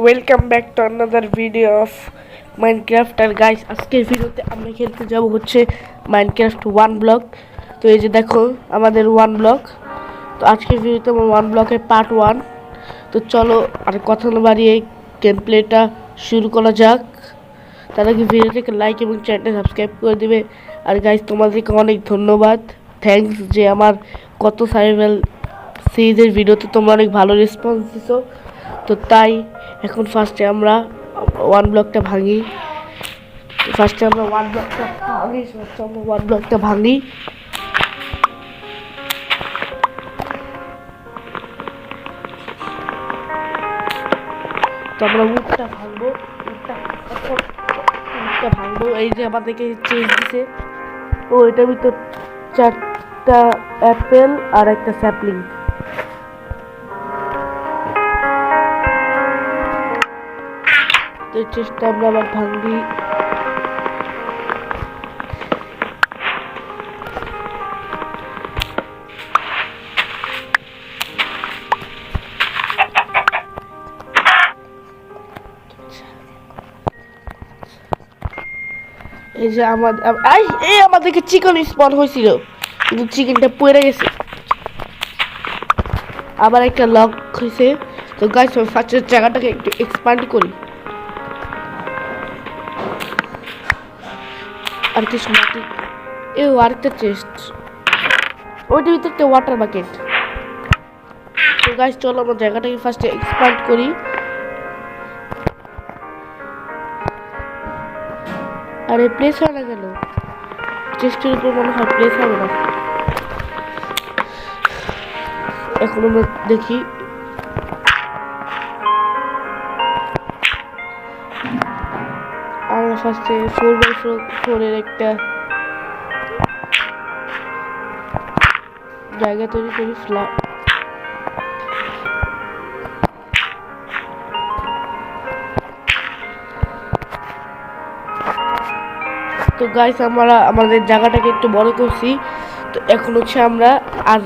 Welcome back to another video of Minecraft. আর guys, আজকের ভিডিওতে আমরা খেলতে যাব হচ্ছে মাইনক্রাফট 1 ব্লক। তো এই যে দেখো আমাদের 1 ব্লক। তো আজকের ভিডিওতে আমার 1 ব্লকের পার্ট 1। তো চলো আর কথা না বাড়িয়ে গেম প্লেটা শুরু করা যাক। তার আগে ভিডিওটাকে লাইক এবং চ্যানেলটা সাবস্ক্রাইব করে দেবে। আর গাইস, তোমাদেরকে অনেক ধন্যবাদ, থ্যাঙ্কস যে আমার কত সার্ভাইভাল সিরিজের ভিডিওতে তোমরা অনেক ভালো রেসপন্স দিছো। তো তাই এখন ফার্স্টে আমরা 1 ব্লকটা ভাঙি। ফার্স্টে আমরা 1 ব্লকটা ভাঙি। তো আমরা উটটা ভাঙবো। উটটা ভাঙবো। এই যে আমাদেরকে চেঞ্জ দিছে। ও এটার ভিতর 4টা অ্যাপেল আর একটা স্যাপলিং। তো চেষ্টা আমরা আবার ভাঙবি। এই যে আমাদেরকে চিকেন স্পন হয়েছিল, কিন্তু চিকেনটা পড়ে গেছে। আবার একটা লক হয়েছে। তো গাইস, ফার্স্টের জায়গাটাকে একটু এক্সপ্যান্ড করি। আর কিছু মাটি, আরেকটা চেস্ট, ওইটার ভিতরে একটা ওয়াটার বাকেট। তো গাইস চলো আমরা জায়গাটাকে ফার্স্টে এক্সপ্যান্ড করি। আরে প্লেস হয় না কেন? চেস্টের উপর মনে হয় প্লেস হবে না। এখন আমরা দেখি। আমরা ফার্স্টে 4x4 এর একটা জায়গা তৈরি করি। তো গাইস, আমরা আমাদের জায়গাটাকে একটু বড় করছি। তো এখন হচ্ছে আমরা, আর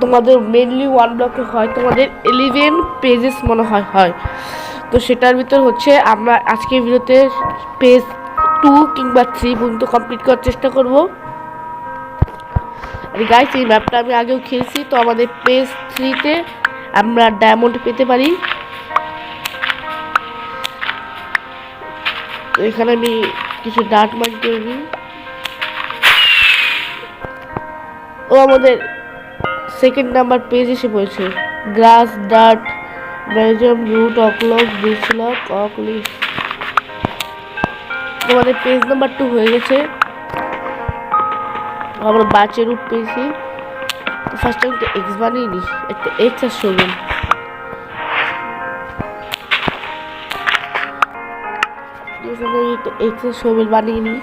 তোমাদের মেনলি 1 ব্লকে হয় তোমাদের 11 পেজেস মনে হয়। তো সেটার ভিতর হচ্ছে আমরা আজকের ভিডিওতে পেজ 2 কিংবা 3 পর্যন্ত কমপ্লিট করার চেষ্টা করব। আর গাইস, এই ম্যাপটা আমি আগেও খেলছি। তো আমাদের পেজ 3-তে আমরা ডায়মন্ড পেতে পারি। তো এখানে আমি কিছু ডার্ট মাইন করে নিই। ও আমাদের সেকেন্ড নাম্বার পেজ এসে পড়েছে। গ্রাস, ডার্ট, ম্যাজিয়াম, রুট, অকলক, বিচলক, অকলিস। আমাদের পেজ নাম্বার 2 হয়ে গেছে। আমরা বাচ্চা রুট পেয়েছি। ফার্স্ট টাইম একটা এক্স বানিয়ে নিই, একটা এক্স আর শোভেল। একটা এক্স আর শোভেল বানিয়ে নিই।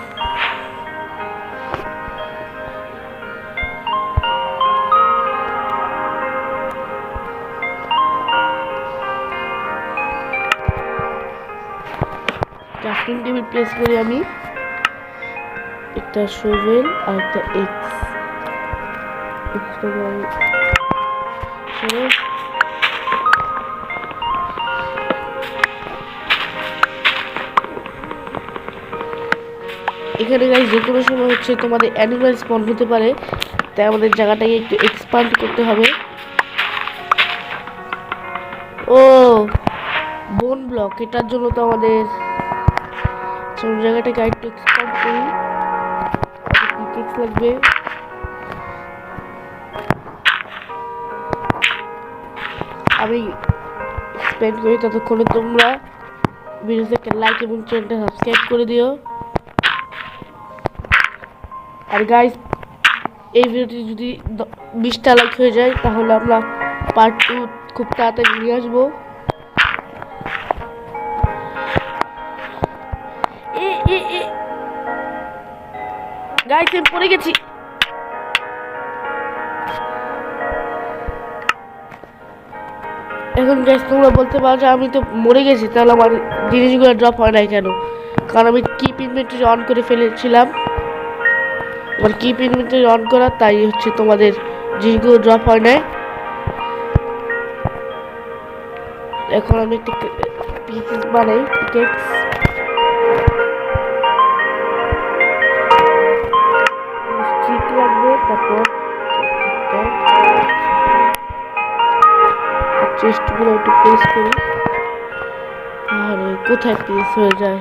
ক্রাফটিং টেবিল প্লেস করি আমি, একটা শোভেল আর একটা এক্স। এখানে গাইস যে কোনো সময় হচ্ছে তোমাদের অ্যানিমাল স্পন হতে পারে, তাই আমাদের জায়গাটাকে একটু এক্সপ্যান্ড করতে হবে। ও বোন ব্লক, এটার জন্য তো আমাদের জায়গাটাকে একটু এক্সপ্যান্ড করি। পিকেক্স লাগবে। আমি এক্সপ্যান্ড করি, ততক্ষণে তোমরা ভিডিওটাকে লাইক এবং চ্যানেলটা সাবস্ক্রাইব করে দিও। আর গাইস, এই ভিডিওটি যদি 20টা লাইক হয়ে যায় তাহলে আমরা পার্ট 2 খুব তাড়াতাড়ি নিয়ে আসবো। গাইস, আমি পড়ে গেছি। এখন গাইস তোমরা বলতে পারো যে আমি তো মরে গেছি, তাহলে আমার জিনিসগুলো ড্রপ হয় নাই কেন? কারণ আমি কিপ ইনভেন্টরি অন করে ফেলেছিলাম। আমার কিপ ইনভেন্টরি অন করা, তাই হচ্ছে তোমাদের জিনিসগুলো ড্রপ হয় নাই। এখন আমি একটা পিকেক্স বানাই। পিকেক্স স্টিক লাগবে, তারপর চেস্টগুলো একটু প্রেস করি। আরে কোথায় প্রেস হয়ে যায়,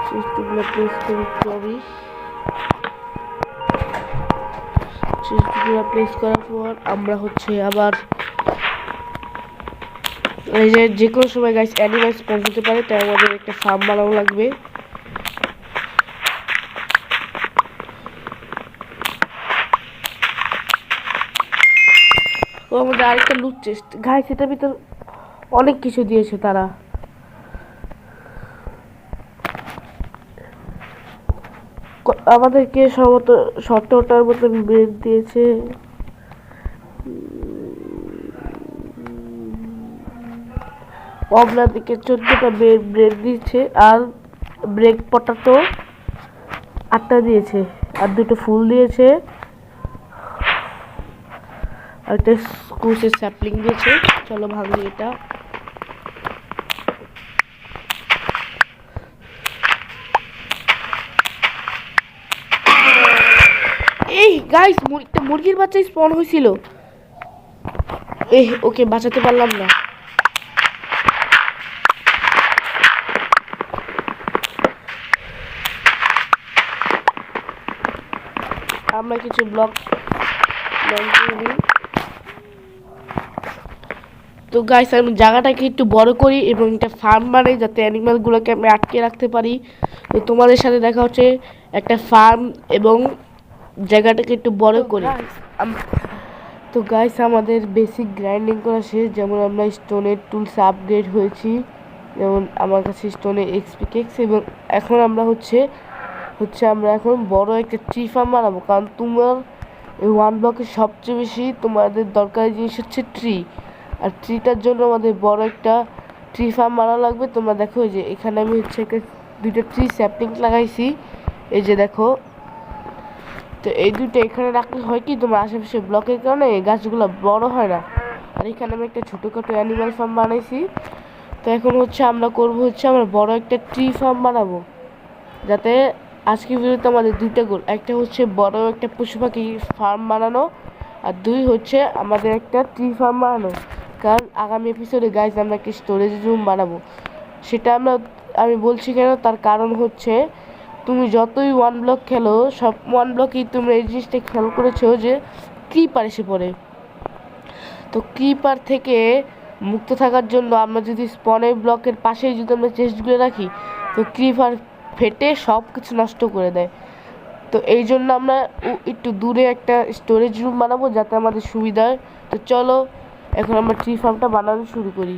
চেস্টগুলো প্রেস করি একটু আমি। চেস্টগুলো প্রেস করার পর আমরা হচ্ছে আবার এই যে কোনো সময় গাইস অ্যানিমাল স্পন হতে পারে, তাই আমাদের একটা ফার্ম বানানো লাগবে। ও আমাদের আরেকটা লুট চেস্ট গাইস, এটার ভিতর অনেক কিছু দিয়েছে তারা। আমাদেরকে সম্ভবত 17টার মতন ব্রেড দিয়েছে। আপনাদেরকে 14টা ব্রেড দিয়েছে, আর ব্রেক পটাটো 8টা দিয়েছে, আর 2টো ফুল দিয়েছে, আর একটা স্কুসের স্যাপলিং দিয়েছে। চলো ভাঙি এটা। এই গাইস মুরগির বাচ্চা স্পন হয়েছিল। ওকে বাঁচাতে পারলাম না। আমরা কিছু ব্লক তো গাইস আমি জায়গাটাকে একটু বড় করি এবং একটা ফার্ম বানাই, যাতে অ্যানিমালগুলোকে আমি আটকে রাখতে পারি। তো তোমাদের সাথে দেখা হচ্ছে একটা ফার্ম এবং জায়গাটাকে একটু বড় করি। তো গাইস আমাদের বেসিক গ্রাইন্ডিং করা শেষ। যেমন আমরা স্টোনের টুলস আপগ্রেড হয়েছি, যেমন আমার কাছে স্টোনের এক্সপি কেক্স, এবং এখন আমরা হচ্ছে আমরা এখন বড় একটা ট্রি ফার্ম বানাবো। কারণ তোমার এই 1 ব্লকে সবচেয়ে বেশি তোমাদের দরকারি জিনিস হচ্ছে ট্রি, আর ট্রিটার জন্য আমাদের বড় একটা ট্রি ফার্ম বানানো লাগবে। তোমরা দেখো এই যে এখানে আমি হচ্ছে 2টা ট্রি স্যাপলিং লাগাইছি, এই যে দেখো। তো এই দুটো এখানে রাখলে হয় কি, তোমার আশেপাশে ব্লকের কারণে এই গাছগুলো বড় হয় না। আর এখানে আমি একটা ছোটোখাটো অ্যানিমাল ফার্ম বানাইছি। তো এখন হচ্ছে আমরা করবো হচ্ছে আমরা বড় একটা ট্রি ফার্ম বানাবো, যাতে আজকের ভিডিওতে আমাদের 2টা গোল। একটা হচ্ছে বড় একটা পশু পাখি ফার্ম বানানো, আর 2 হচ্ছে আমাদের একটা ট্রি ফার্ম বানানো। কারণ আগামী এপিসোডে গাইজ আমরা একটা স্টোরেজ রুম বানাবো। সেটা আমি বলছি কেন, তার কারণ হচ্ছে তুমি যতই 1 ব্লক খেলো, সব 1 ব্লকেই তুমি এই জিনিসটা খেয়াল করেছো যে ক্রিপার এসে পড়ে। তো ক্রিপার থেকে মুক্ত থাকার জন্য আমরা যদি স্পনের ব্লকের পাশেই যদি আমরা চেস্টগুলো রাখি, তো ক্রিপার ফেটে সব কিছু নষ্ট করে দেয়। তো এই জন্য আমরা একটু দূরে একটা স্টোরেজ রুম বানাবো, যাতে আমাদের সুবিধা হয়। তো চলো এখন আমরা ট্রি ফার্মটা বানানো শুরু করি।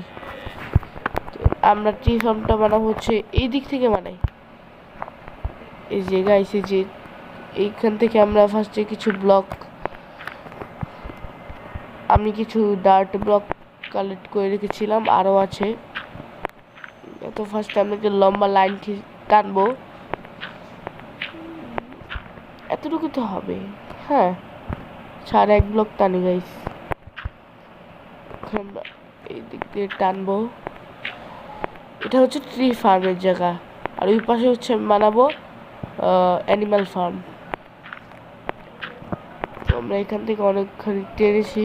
আমরা ট্রি ফার্মটা বানাবো হচ্ছে এই দিক থেকে বানাই। এই যে গাইস, এই যে এইখান থেকে আমরা ফার্স্টে কিছু ব্লক, আমি কিছু ডার্ট ব্লক কালেক্ট করে রেখেছিলাম, আরও আছে। তো ফার্স্টে আমরা একটা লম্বা লাইন টানবো, এতটুকু তো হবে। হ্যাঁ, 1.5 ব্লক টানি গাইস। আমরা এই দিক দিয়ে টানবো। এটা হচ্ছে ট্রি ফার্মের জায়গা, আর ওই পাশে হচ্ছে বানাবো অ্যানিমাল ফার্ম। তো আমরা এখান থেকে অনেকখানি টেনেছি,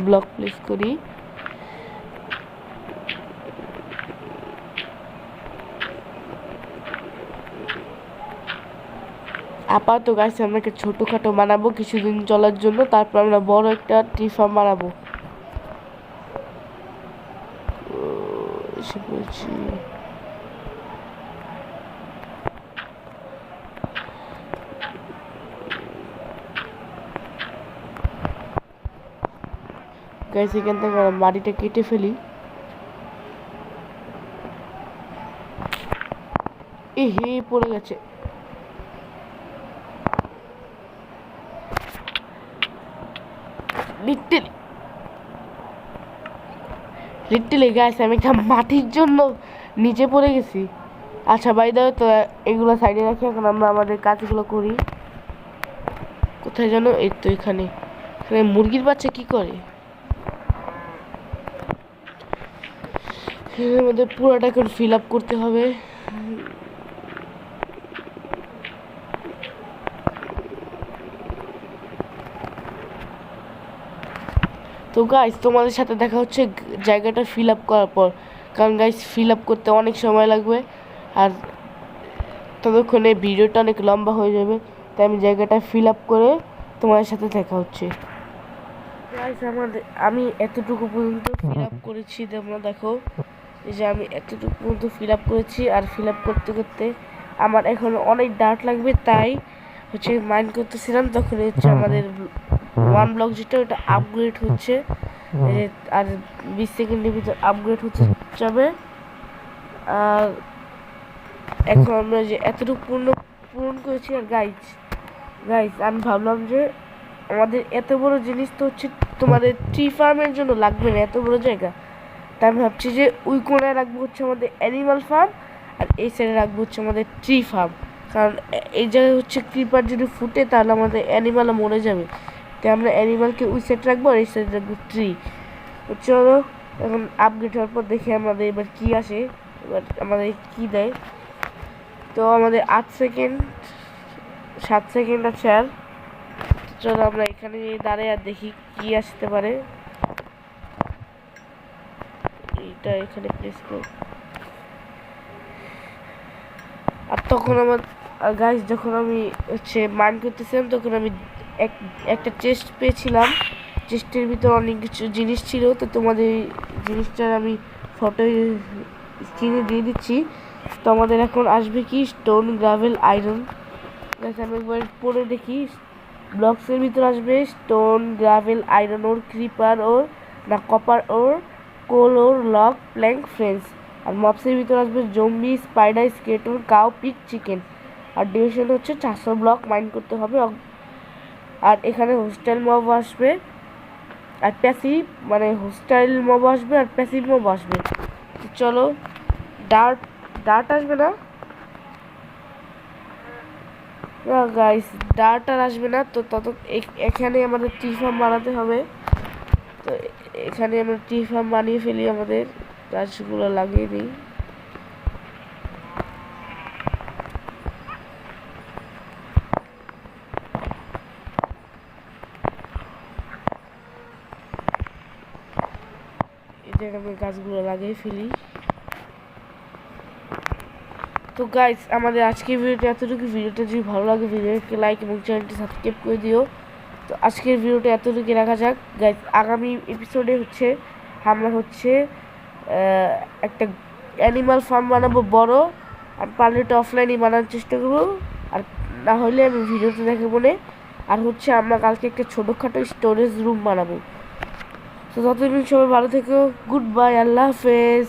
ব্লক প্লেস করি। আপাতত গাছ আমরা একটা ছোটোখাটো বানাবো কিছুদিন চলার জন্য, তারপর আমরা বড় একটা ট্রি ফার্ম বানাবো। এসে বলছি গাছ, এখান থেকে মাটিটা কেটে ফেলি। হে পড়ে গেছে। লিটলি গাছ, আমি একটা মাটির জন্য নিচে পড়ে গেছি। আচ্ছা বাই দাও, তো এগুলো সাইডে রাখি। এখন আমরা আমাদের কাজগুলো করি। কোথায় জানো, এই তো এখানে। মুরগির বাচ্চা কি করে? এর মধ্যে পুরোটা এখন ফিল আপ করতে হবে। তো গাইস তোমাদের সাথে দেখা হচ্ছে জায়গাটা ফিল আপ করার পর, কারণ গাইস ফিল আপ করতে অনেক সময় লাগবে আর ততক্ষণে ভিডিওটা অনেক লম্বা হয়ে যাবে, তাই আমি জায়গাটা ফিল আপ করে তোমাদের সাথে দেখা হচ্ছে। গাইস আমি এতটুকু পর্যন্ত ফিল আপ করেছি, তোমরা দেখো এই যে আমি এতটুকু পর্যন্ত ফিল আপ করেছি। আর ফিল আপ করতে করতে আমার এখন অনেক ডার্ট লাগবে, তাই হচ্ছে মাইন্ড করতেছিলাম। তখন হচ্ছে আমাদের ওয়ান ব্লক যেটা ওটা আপগ্রেড হচ্ছে, আর 20 সেকেন্ডের ভিতর আপগ্রেড হতে যাবে। আর এখন আমরা যে এতটুকু পূরণ করেছি। আর গাইজ আমি ভাবলাম যে আমাদের এত বড় জিনিস তো হচ্ছে তোমাদের ট্রি ফার্মের জন্য লাগবে না, এত বড় জায়গা। তাই আমি ভাবছি যে ওই কোণায় রাখবো হচ্ছে আমাদের অ্যানিমাল ফার্ম, আর এই সাইডে রাখবো হচ্ছে আমাদের ট্রি ফার্ম। কারণ এই জায়গায় হচ্ছে ক্রিপার যদি ফুটে তাহলে আমাদের অ্যানিমালও মরে যাবে, তাই আমরা অ্যানিমালকে ওই সাইড রাখবো আর এই সাইড রাখবো ট্রি। চলো এখন আপগ্রেড হওয়ার পর দেখি আমাদের এবার কি আসে, এবার আমাদের কি দেয়। তো আমাদের 8 সেকেন্ড 7 সেকেন্ড আছে। আর চলো আমরা এখানে দাঁড়াই আর দেখি কি আসতে পারে। এইটা এখানে প্লেস করব। আর তখন আমার গাইস যখন আমি হচ্ছে মাইন্ড করতেছিলাম তখন আমি একটা চেস্ট পেয়েছিলাম। চেস্টের ভিতর অনেক কিছু জিনিস ছিল, তো তোমাদের জিনিসটার আমি ফটো স্ক্রিনে দিয়ে দিচ্ছি। তো আমাদের এখন আসবে কি স্টোন, গ্রাভেল, আয়রন। আমি একবার পরে দেখি। ব্লকসের ভিতর আসবে stone, gravel, iron ore, creeper ore না copper ore, coal ore, log, plank, fence. আর মপসের ভিতর আসবে zombie, spider, skeleton, cow, pig, chicken. আর ডিউরেশন হচ্ছে 400 ব্লক মাইন্ড করতে হবে। আর এখানে হোস্টাইল মব আসবে আর প্যাসিভ, মানে হোস্টাইল মব আসবে আর প্যাসিভ মব আসবে। চলো ডার্ট আসবে না গাইস, ডার্ট আর আসবে না। তো এখানে আমাদের ট্রি ফার্ম বানাতে হবে। তো এখানে আমরা ট্রি ফার্ম বানিয়ে ফেলি, আমাদের গাছগুলো লাগিয়ে দিই। এই আমি গাছগুলো লাগিয়ে ফেলি। তো গাইস আমাদের আজকের ভিডিওটা এতটুকু। ভিডিওটা যদি ভালো লাগে ভিডিওকে লাইক এবং চ্যানেলটি সাবস্ক্রাইব করে দিও। তো আজকের ভিডিওটা এতটুকু রাখা যাক গাইস। আগামী এপিসোডে হচ্ছে আমরা হচ্ছে একটা অ্যানিমাল ফার্ম বানাবো বড়, আর পারলে এটা অফলাইনে বানানোর চেষ্টা করবো, আর না হলে আমি ভিডিওতে দেখাবো না। আর হচ্ছে আমরা কালকে একটা ছোটোখাটো স্টোরেজ রুম বানাবো। তো ততদিন সবাই ভালো থেকো, গুড বাই, আল্লাহ হাফেজ।